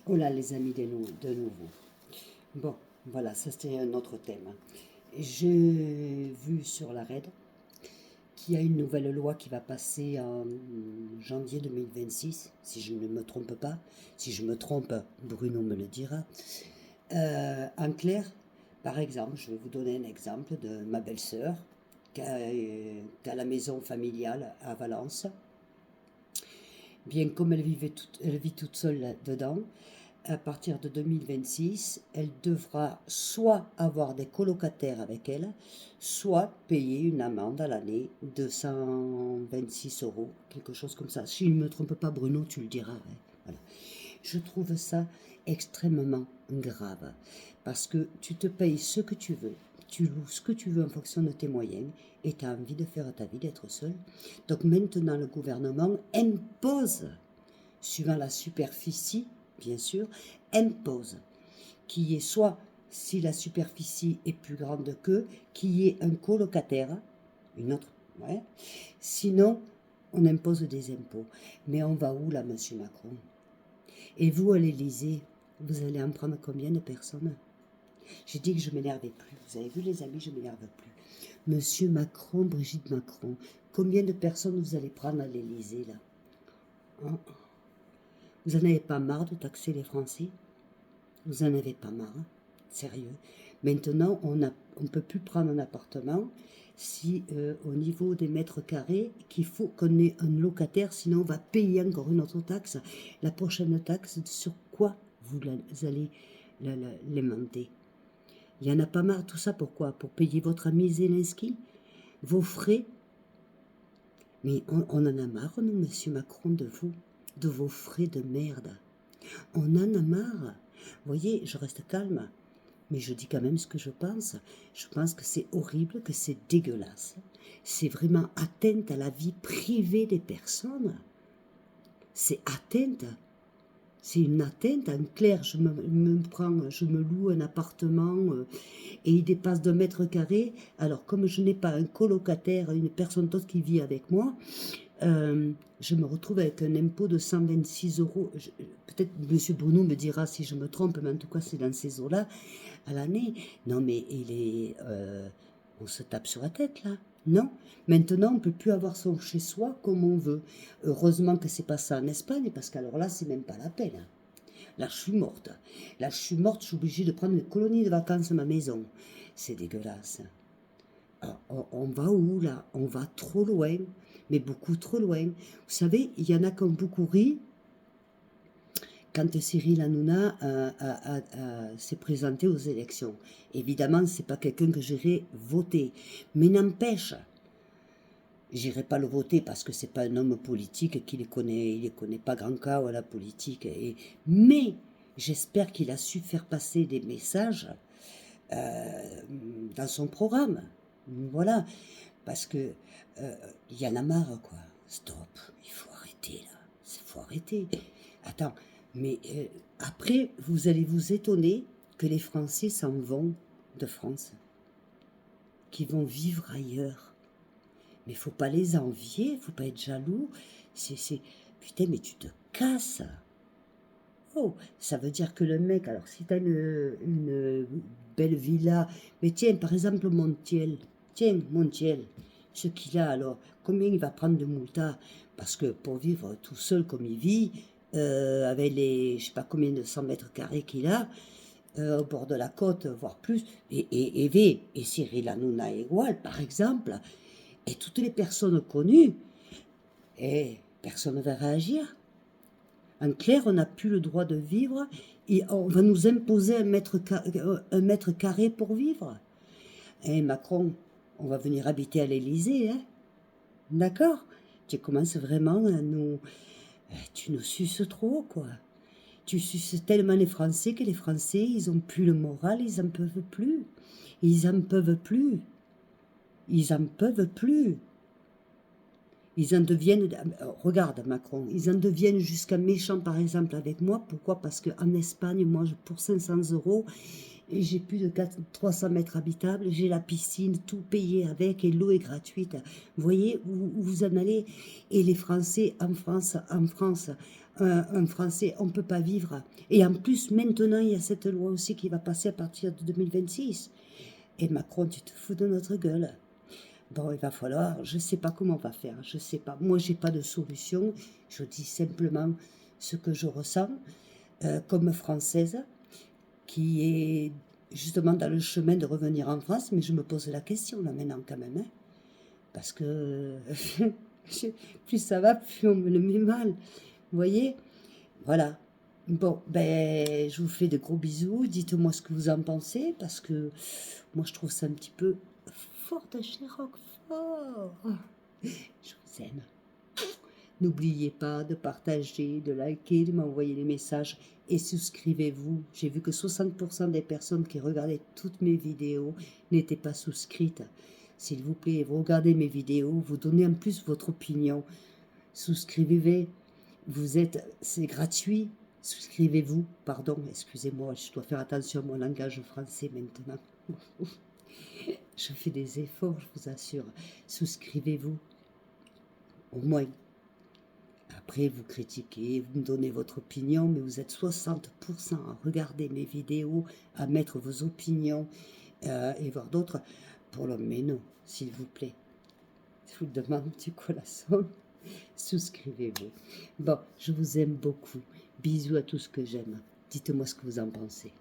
Oh là, les amis, de nouveau. Bon, voilà, ça c'était un autre thème. J'ai vu sur la RED qu'il y a une nouvelle loi qui va passer en janvier 2026, si je ne me trompe pas. Si je me trompe, Bruno me le dira. En clair, par exemple, je vais vous donner un exemple de ma belle-sœur qui a la maison familiale à Valence. Bien comme elle vit toute seule dedans, à partir de 2026, elle devra soit avoir des colocataires avec elle, soit payer une amende à l'année de 126 euros, quelque chose comme ça. Si je ne me trompe pas, Bruno, tu le diras. Ouais. Voilà. Je trouve ça extrêmement grave, parce que tu te payes ce que tu veux, tu loues ce que tu veux en fonction de tes moyens, et tu as envie de faire ta vie, d'être seul. Donc maintenant, le gouvernement impose, suivant la superficie, bien sûr, impose qu'il y ait soit, si la superficie est plus grande qu'eux, qu'il y ait un colocataire, une autre, ouais. Sinon, on impose des impôts. Mais on va où là, monsieur Macron? Et vous, à l'Élysée, vous allez en prendre combien de personnes? J'ai dit que je m'énervais plus. Vous avez vu, les amis, je m'énerve plus. Monsieur Macron, Brigitte Macron, combien de personnes vous allez prendre à l'Élysée, là? Hein? Vous n'en avez pas marre de taxer les Français? Vous n'en avez pas marre? Sérieux? Maintenant, on ne peut plus prendre un appartement si au niveau des mètres carrés, qu'il faut qu'on ait un locataire, sinon on va payer encore une autre taxe. La prochaine taxe, sur quoi vous allez l'aimanter? Il n'y en a pas marre, tout ça, pourquoi? Pour payer votre ami Zelensky? Vos frais? Mais on en a marre, nous, monsieur Macron, de vous, de vos frais de merde. On en a marre. Vous voyez, je reste calme, mais je dis quand même ce que je pense. Je pense que c'est horrible, que c'est dégueulasse. C'est vraiment atteinte à la vie privée des personnes. C'est atteinte. C'est une atteinte. En clair, je me loue un appartement et il dépasse de mètre carré. Alors, comme je n'ai pas un colocataire, une personne d'autre qui vit avec moi, je me retrouve avec un impôt de 126 euros. Peut-être M. Bruno me dira si je me trompe, mais en tout cas, c'est dans ces eaux-là à l'année. Non, mais on se tape sur la tête, là. Non. Maintenant, on ne peut plus avoir son chez-soi comme on veut. Heureusement que c'est pas ça en Espagne, parce qu'alors là, c'est même pas la peine. Là, je suis morte. Là, je suis morte, je suis obligée de prendre une colonie de vacances à ma maison. C'est dégueulasse. Alors, on va où, là? On va trop loin, mais beaucoup trop loin. Vous savez, il y en a qui ont beaucoup ri quand Cyril Hanouna s'est présenté aux élections. Évidemment, ce n'est pas quelqu'un que j'irai voter. Mais n'empêche, j'irai pas le voter parce que c'est pas un homme politique qui il les connaît pas grand cas à la politique. Mais j'espère qu'il a su faire passer des messages dans son programme. Voilà, parce que il y en a marre, quoi. Stop, il faut arrêter là. Il faut arrêter. Attends, mais après, vous allez vous étonner que les Français s'en vont de France, qu'ils vont vivre ailleurs. Mais faut pas les envier, faut pas être jaloux. Putain, mais tu te casses. Oh, ça veut dire que le mec, alors si tu as une belle villa, mais tiens, par exemple, Montiel, ce qu'il a alors, combien il va prendre de multa? Parce que pour vivre tout seul comme il vit, avec les, je sais pas combien de 100 mètres carrés qu'il a, au bord de la côte, voire plus, et Cyril Hanouna igual, par exemple, et toutes les personnes connues, et personne ne va réagir. En clair, on n'a plus le droit de vivre et on va nous imposer un mètre carré pour vivre. Et Macron, on va venir habiter à l'Élysée, hein? D'accord? Tu commences vraiment à nous... Tu nous suces trop, quoi. Tu suces tellement les Français que les Français, ils ont plus le moral, ils en peuvent plus. Ils en peuvent plus. Ils en peuvent plus. Ils en deviennent, regarde Macron, ils en deviennent jusqu'à méchants par exemple avec moi. Pourquoi? Parce qu'en Espagne, moi pour 500 euros, j'ai plus de 300 mètres habitables, j'ai la piscine, tout payé avec et l'eau est gratuite. Vous voyez où vous en allez? Et les Français en France, un Français, on ne peut pas vivre. Et en plus, maintenant, il y a cette loi aussi qui va passer à partir de 2026. Et Macron, tu te fous de notre gueule. Bon, il va falloir, je ne sais pas comment on va faire, je ne sais pas. Moi, j'ai pas de solution, je dis simplement ce que je ressens comme Française, qui est justement dans le chemin de revenir en France, mais je me pose la question là maintenant quand même, hein, parce que plus ça va, plus on me le met mal. Vous voyez? Voilà. Bon, ben, je vous fais de gros bisous. Dites-moi ce que vous en pensez, parce que moi, je trouve ça un petit peu fort de chez Roquefort. Je vous aime. N'oubliez pas de partager, de liker, de m'envoyer des messages et souscrivez-vous. J'ai vu que 60% des personnes qui regardaient toutes mes vidéos n'étaient pas souscrites. S'il vous plaît, vous regardez mes vidéos, vous donnez en plus votre opinion. Souscrivez, c'est gratuit. Souscrivez-vous, pardon, excusez-moi, je dois faire attention à mon langage français maintenant. Je fais des efforts, je vous assure. Souscrivez-vous, au moins. Après, vous critiquez, vous me donnez votre opinion, mais vous êtes 60% à regarder mes vidéos, à mettre vos opinions et voir d'autres. Pour l'homme, mais non, s'il vous plaît. Je vous demande du corazon. Souscrivez-vous. Bon, je vous aime beaucoup. Bisous à tous que j'aime. Dites-moi ce que vous en pensez.